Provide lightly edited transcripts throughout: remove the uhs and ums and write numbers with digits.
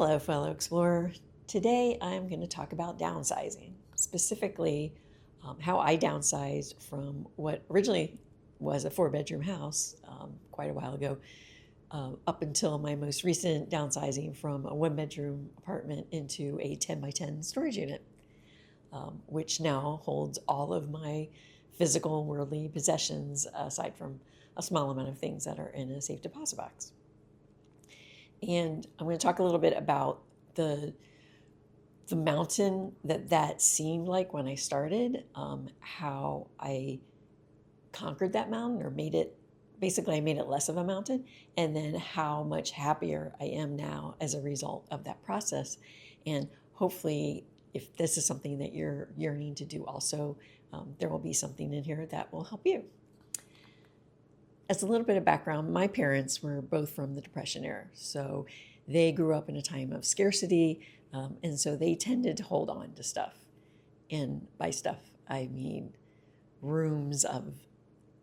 Hello, fellow explorer. Today I'm going to talk about downsizing, specifically how I downsized from what originally was a 4-bedroom house quite a while ago, up until my most recent downsizing from a 1-bedroom apartment into a 10 by 10 storage unit, which now holds all of my physical and worldly possessions aside from a small amount of things that are in a safe deposit box. And I'm going to talk a little bit about the mountain that seemed like when I started, how I conquered that mountain or made it, basically I made it less of a mountain, and then how much happier I am now as a result of that process. And hopefully, if this is something that you're yearning to do also, there will be something in here that will help you. As a little bit of background, my parents were both from the Depression era, so they grew up in a time of scarcity, and so they tended to hold on to stuff. And by stuff, I mean rooms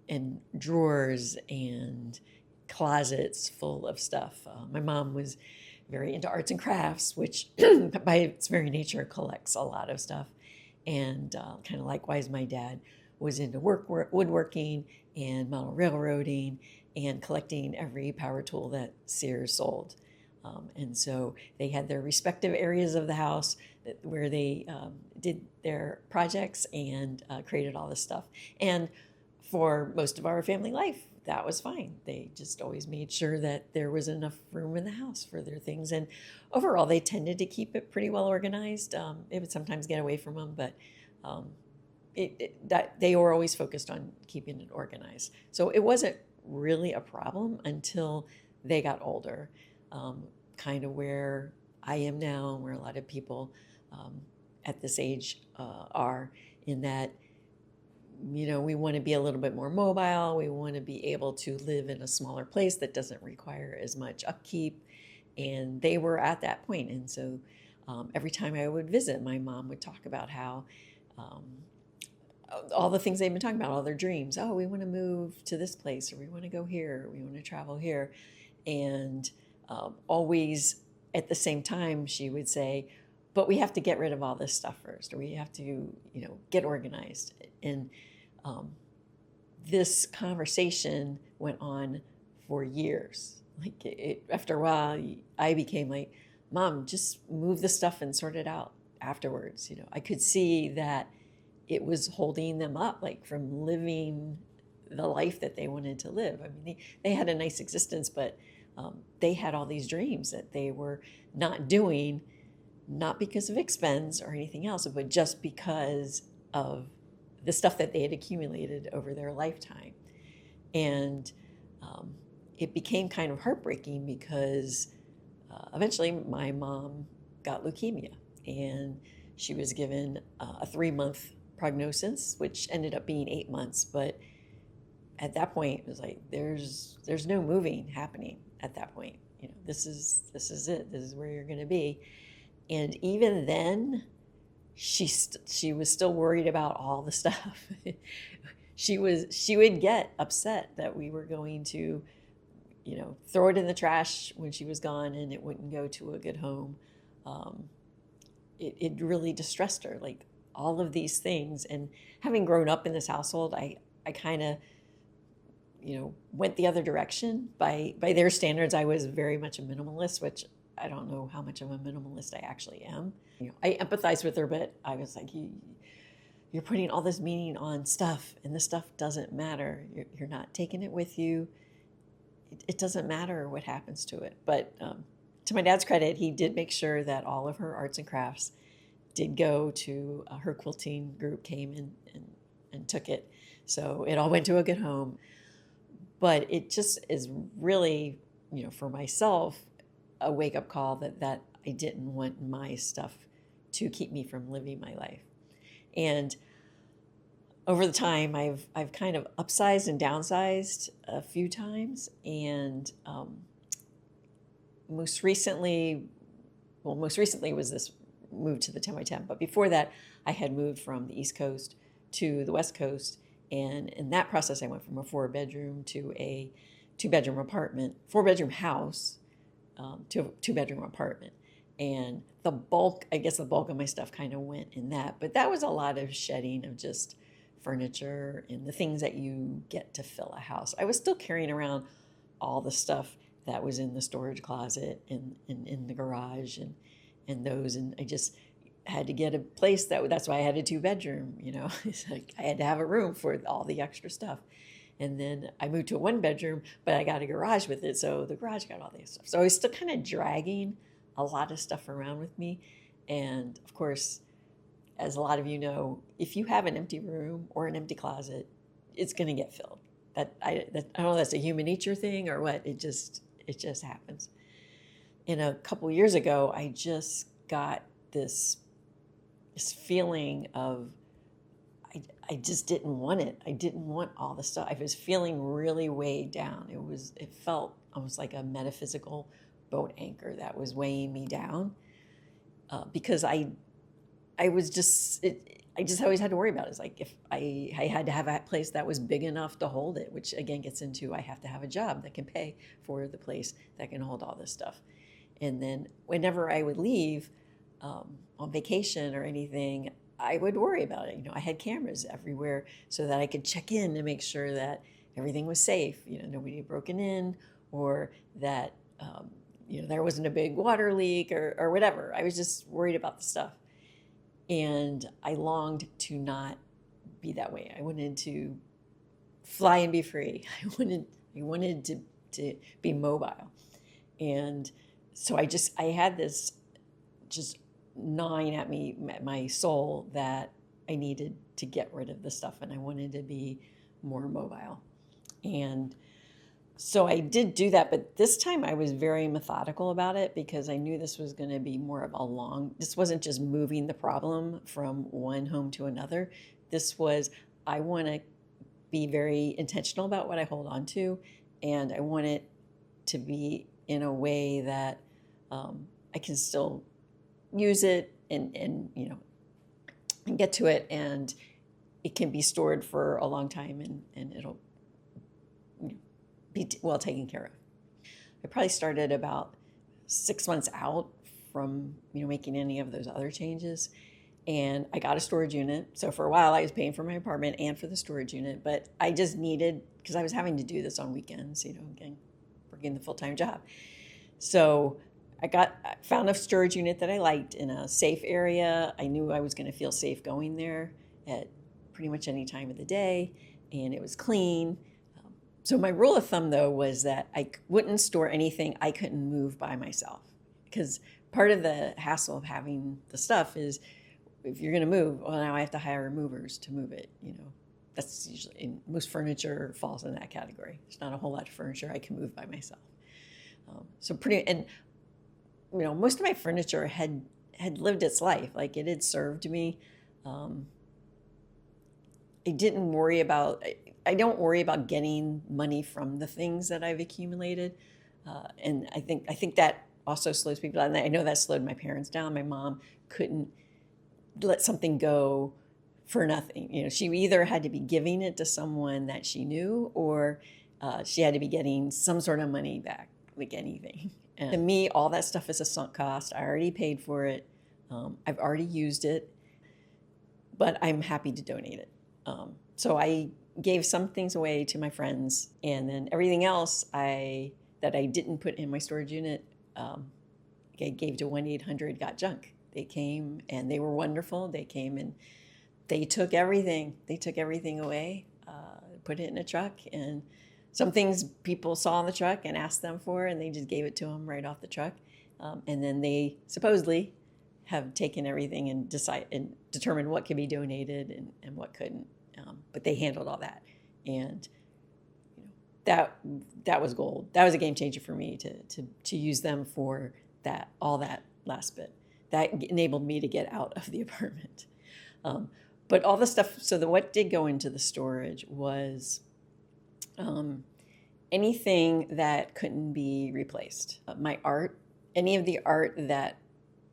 and drawers and closets full of stuff. My mom was very into arts and crafts, which by its very nature collects a lot of stuff. And kind of likewise, my dad was into woodworking and model railroading and collecting every power tool that Sears sold. And so they had their respective areas of the house where they did their projects and created all this stuff. And for most of our family life, that was fine. They just always made sure that there was enough room in the house for their things. And overall, they tended to keep it pretty well organized. It would sometimes get away from them, but they were always focused on keeping it organized. So it wasn't really a problem until they got older, kind of where I am now, where a lot of people at this age are, in that, we want to be a little bit more mobile. We want to be able to live in a smaller place that doesn't require as much upkeep. And they were at that point. And so every time I would visit, my mom would talk about how all the things they've been talking about, all their dreams. Oh, we want to move to this place, or we want to go here, or we want to travel here. And always at the same time, she would say, but we have to get rid of all this stuff first, or we have to, get organized. And this conversation went on for years. After a while, I became like, Mom, just move the stuff and sort it out afterwards. I could see that it was holding them up, like from living the life that they wanted to live. I mean, they had a nice existence, but they had all these dreams that they were not doing, not because of expense or anything else, but just because of the stuff that they had accumulated over their lifetime. And it became kind of heartbreaking because eventually my mom got leukemia, and she was given a 3-month prognosis, which ended up being 8 months. But at that point, it was like, there's no moving happening at that point. This is it. This is where you're going to be. And even then, she was still worried about all the stuff. She would get upset that we were going to, throw it in the trash when she was gone, and it wouldn't go to a good home. It really distressed her, like all of these things. And having grown up in this household, I kind of, went the other direction. By their standards, I was very much a minimalist, which I don't know how much of a minimalist I actually am. I empathize with her, but I was like, you're putting all this meaning on stuff, and this stuff doesn't matter. You're not taking it with you. It doesn't matter what happens to it. But to my dad's credit, he did make sure that all of her arts and crafts did go to her quilting group, came in and took it. So it all went to a good home. But it just is really, for myself, a wake-up call that I didn't want my stuff to keep me from living my life. And over the time, I've kind of upsized and downsized a few times. And most recently was this move to the 10 by 10. But before that, I had moved from the East Coast to the West Coast. And in that process, I went from a 4-bedroom to a 2-bedroom apartment, 4-bedroom house to a 2-bedroom apartment. And the bulk of my stuff kind of went in that. But that was a lot of shedding of just furniture and the things that you get to fill a house. I was still carrying around all the stuff that was in the storage closet and in the garage and those. And I just had to get a place that's why I had a 2-bedroom, It's like I had to have a room for all the extra stuff. And then I moved to a 1-bedroom, but I got a garage with it. So the garage got all this stuff. So I was still kind of dragging a lot of stuff around with me. And of course, as a lot of you know, if you have an empty room or an empty closet, it's going to get filled. I don't know if that's a human nature thing or what. It just happens. And a couple years ago, I just got this feeling of I just didn't want it. I didn't want all the stuff. I was feeling really weighed down. It felt almost like a metaphysical boat anchor that was weighing me down because I just always had to worry about it. It's like if I had to have a place that was big enough to hold it, which again gets into I have to have a job that can pay for the place that can hold all this stuff. And then whenever I would leave on vacation or anything, I would worry about it. I had cameras everywhere so that I could check in to make sure that everything was safe. Nobody had broken in or that there wasn't a big water leak or whatever. I was just worried about the stuff. And I longed to not be that way. I wanted to fly and be free. I wanted to be mobile. And so I had this just gnawing at me, at my soul, that I needed to get rid of the stuff and I wanted to be more mobile. And so I did do that, but this time I was very methodical about it because I knew this was going to be more of this wasn't just moving the problem from one home to another. This was, I want to be very intentional about what I hold on to, and I want it to be in a way that I can still use it and get to it, and it can be stored for a long time and it'll be well taken care of. I probably started about 6 months out from making any of those other changes, and I got a storage unit. So for a while I was paying for my apartment and for the storage unit, but I just needed, because I was having to do this on weekends, again, working the full-time job. So I found a storage unit that I liked in a safe area. I knew I was going to feel safe going there at pretty much any time of the day, and it was clean. So my rule of thumb, though, was that I wouldn't store anything I couldn't move by myself, because part of the hassle of having the stuff is if you're going to move, well, now I have to hire movers to move it. That's usually, most furniture falls in that category. There's not a whole lot of furniture I can move by myself. Most of my furniture had lived its life. Like, it had served me. I don't worry about getting money from the things that I've accumulated. And I think that also slows people down. I know that slowed my parents down. My mom couldn't let something go for nothing. She either had to be giving it to someone that she knew, or she had to be getting some sort of money back, like anything. And to me, all that stuff is a sunk cost. I already paid for it. I've already used it, but I'm happy to donate it. So I gave some things away to my friends, and then everything else that I didn't put in my storage unit, I gave to 1-800-GOT-JUNK. They came and they were wonderful. They came and they took everything. They took everything away, put it in a truck, and some things people saw in the truck and asked them for, and they just gave it to them right off the truck. And then they supposedly have taken everything and determined what could be donated and what couldn't. But they handled all that, and that was gold. That was a game changer for me to use them for all that last bit. That enabled me to get out of the apartment. But all the stuff. So what did go into the storage was anything that couldn't be replaced. My art, any of the art that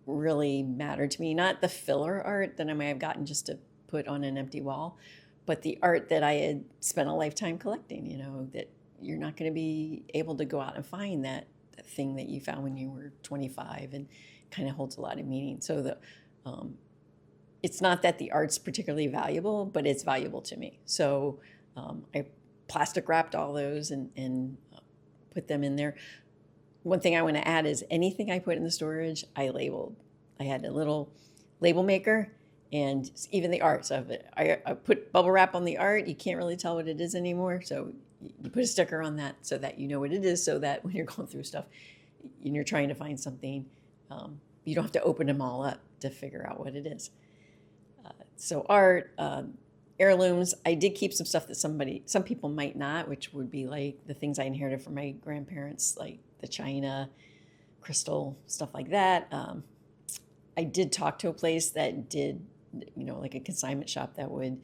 really mattered to me, not the filler art that I might have gotten just to put on an empty wall, but the art that I had spent a lifetime collecting, that you're not going to be able to go out and find that thing that you found when you were 25 and kind of holds a lot of meaning. So it's not that the art's particularly valuable, but it's valuable to me. So I plastic wrapped all those and put them in there. One thing I want to add is anything I put in the storage, I labeled. I had a little label maker, and even the art. So I put bubble wrap on the art. You can't really tell what it is anymore. So you put a sticker on that so that you know what it is, so that when you're going through stuff and you're trying to find something, you don't have to open them all up to figure out what it is. So art, heirlooms. I did keep some stuff that some people might not, which would be like the things I inherited from my grandparents, like the china, crystal, stuff like that. I did talk to a place that did, like a consignment shop that would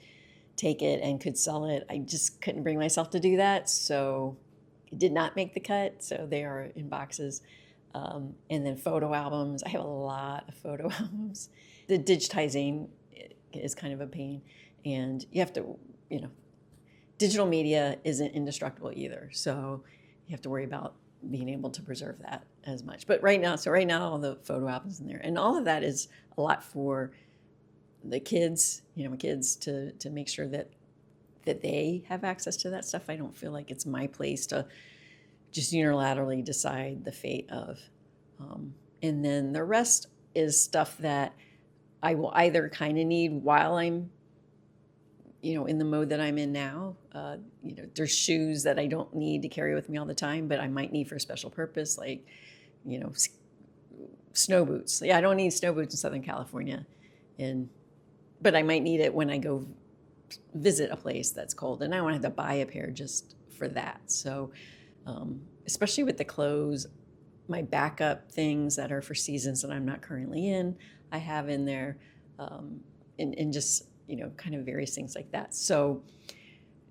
take it and could sell it. I just couldn't bring myself to do that, so it did not make the cut. So they are in boxes. And then photo albums. I have a lot of photo albums. The digitizing is kind of a pain, and you have to, digital media isn't indestructible either. So you have to worry about being able to preserve that as much. But right now, all the photo albums in there, and all of that is a lot for the kids, my kids, to make sure that they have access to that stuff. I don't feel like it's my place to just unilaterally decide the fate of. And then the rest is stuff that I will either kind of need while I'm, in the mode that I'm in now. There's shoes that I don't need to carry with me all the time, but I might need for a special purpose, like, snow boots. Yeah, I don't need snow boots in Southern California, but I might need it when I go visit a place that's cold, and I don't have to buy a pair just for that. So, especially with the clothes, my backup things that are for seasons that I'm not currently in, I have in there, and just, kind of various things like that. So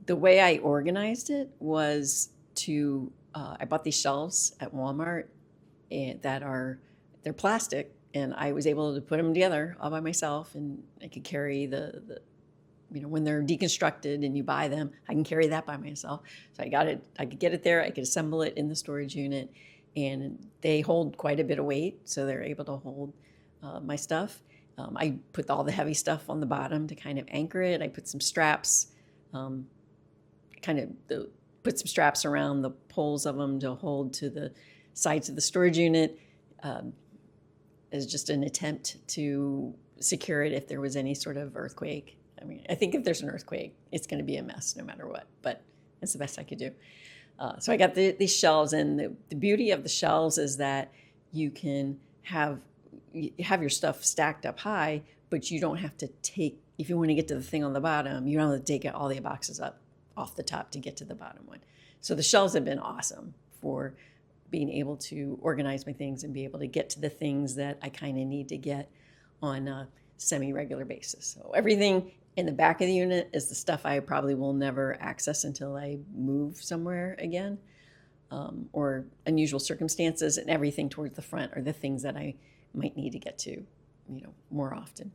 the way I organized it was I bought these shelves at Walmart they're plastic, and I was able to put them together all by myself, and I could carry the when they're deconstructed and you buy them, I can carry that by myself. So I could get it there, I could assemble it in the storage unit, and they hold quite a bit of weight, so they're able to hold my stuff. I put all the heavy stuff on the bottom to kind of anchor it. I put some straps, put some straps around the poles of them to hold to the sides of the storage unit, as just an attempt to secure it if there was any sort of earthquake. I mean, I think if there's an earthquake, it's going to be a mess no matter what, but that's the best I could do. So I got these shelves, and the beauty of the shelves is that you can have your stuff stacked up high, but you don't have to if you want to get to the thing on the bottom, you don't have to take all the boxes up off the top to get to the bottom one. So the shelves have been awesome for being able to organize my things and be able to get to the things that I kind of need to get on a semi-regular basis. So everything in the back of the unit is the stuff I probably will never access until I move somewhere again, or unusual circumstances, and everything towards the front are the things that I might need to get to, more often.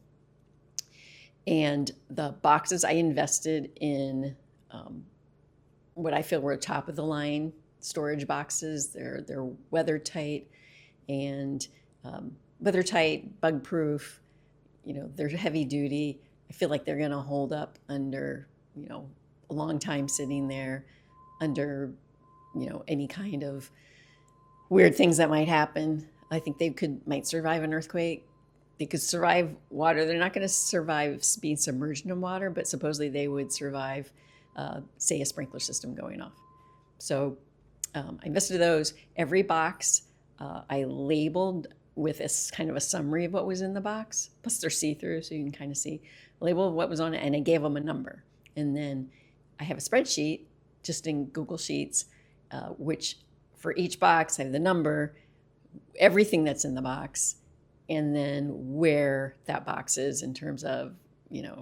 And the boxes, I invested in what I feel were top of the line storage boxes. They're weather tight and bug proof. They're heavy duty. I feel like they're going to hold up under, a long time sitting there, under, any kind of weird things that might happen. I think they might survive an earthquake. They could survive water. They're not going to survive being submerged in water, but supposedly they would survive, say, a sprinkler system going off. So I invested in those. Every box I labeled with a kind of a summary of what was in the box. Plus they're see-through, so you can kind of see, label what was on it, and I gave them a number. And then I have a spreadsheet just in Google Sheets, which for each box I have the number, everything that's in the box, and then where that box is in terms of,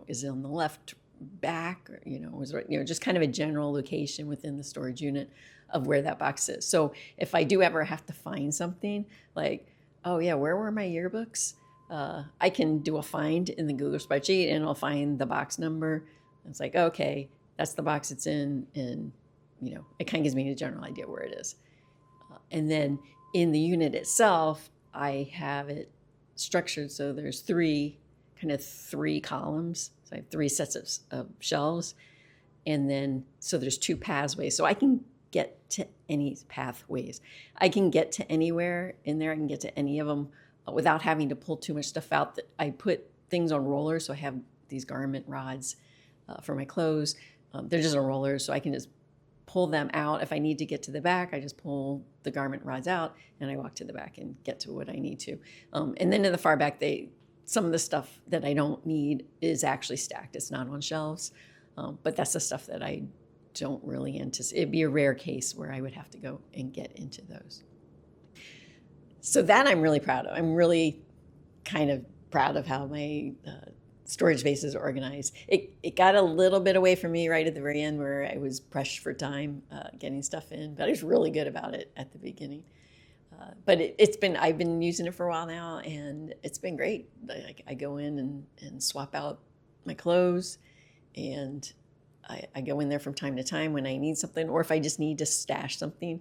is it on the left back, or, just kind of a general location within the storage unit of where that box is. So if I do ever have to find something like, oh yeah, where were my yearbooks? I can do a find in the Google spreadsheet, and I'll find the box number. It's like, okay, that's the box it's in, and it kind of gives me a general idea where it is. And then in the unit itself, I have it structured so there's three columns. So I have three sets of shelves. And then, so there's two pathways. So I can get to any pathways. I can get to anywhere in there. I can get to any of them without having to pull too much stuff out. I put things on rollers. So I have these garment rods for my clothes. They're just on rollers. So I can just pull them out. If I need to get to the back, I just pull the garment rods out and I walk to the back and get to what I need to. And then in the far back, some of the stuff that I don't need is actually stacked. It's not on shelves. But that's the stuff that I don't really anticipate. It'd be a rare case where I would have to go and get into those. So that I'm really proud of. I'm really kind of proud of how my storage spaces are organized. It got a little bit away from me right at the very end where I was pressed for time getting stuff in, but I was really good about it at the beginning. But I've been using it for a while now, and it's been great. I go in and swap out my clothes, and I go in there from time to time when I need something, or if I just need to stash something,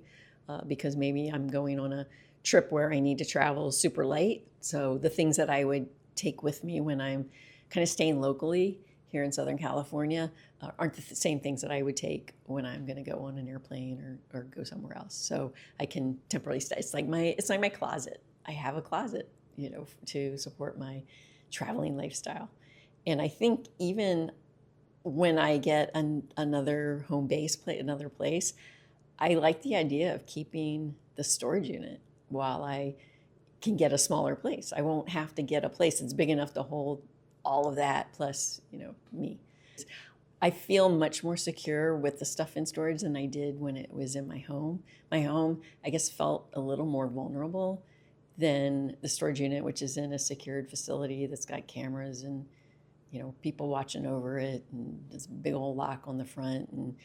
because maybe I'm going on a trip where I need to travel super light. So the things that I would take with me when I'm kind of staying locally here in Southern California aren't the same things that I would take when I'm going to go on an airplane or go somewhere else. So I can temporarily stay. It's like my closet. I have a closet, to support my traveling lifestyle. And I think even when I get another home base, another place, I like the idea of keeping the storage unit while I can get a smaller place. I won't have to get a place that's big enough to hold all of that plus, me. I feel much more secure with the stuff in storage than I did when it was in my home. My home, I guess, felt a little more vulnerable than the storage unit, which is in a secured facility that's got cameras and people watching over it, and this big old lock on the front, and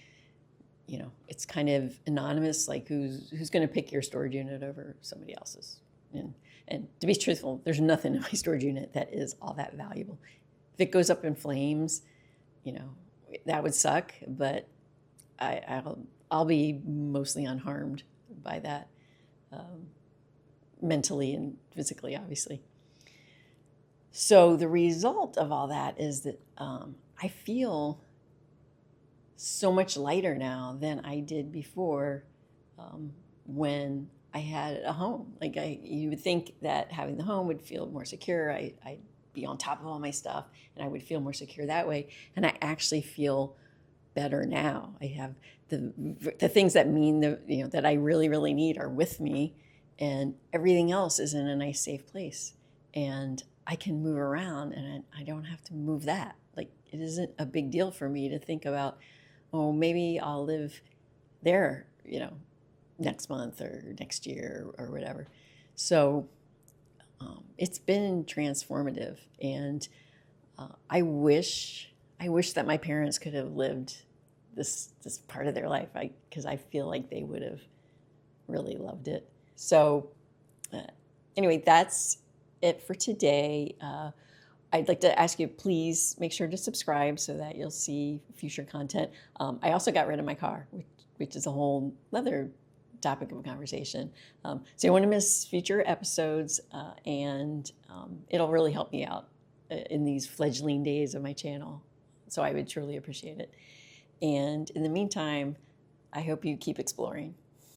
it's kind of anonymous, like who's going to pick your storage unit over somebody else's. And to be truthful, there's nothing in my storage unit that is all that valuable. If it goes up in flames, that would suck, but I'll be mostly unharmed by that, mentally and physically, obviously. So the result of all that is that I feel so much lighter now than I did before, when I had a home. Like you would think that having the home would feel more secure. I'd be on top of all my stuff and I would feel more secure that way. And I actually feel better now. I have the things that mean that I really, really need are with me, and everything else is in a nice, safe place. And I can move around and I don't have to move that. Like, it isn't a big deal for me to think about, oh, maybe I'll live there, next month or next year or whatever. So it's been transformative, and I wish that my parents could have lived this part of their life, because I feel like they would have really loved it. So anyway, that's it for today. I'd like to ask you, please make sure to subscribe so that you'll see future content. I also got rid of my car, which is a whole other topic of conversation. So you want to miss future episodes, and it'll really help me out in these fledgling days of my channel. So I would truly appreciate it. And in the meantime, I hope you keep exploring.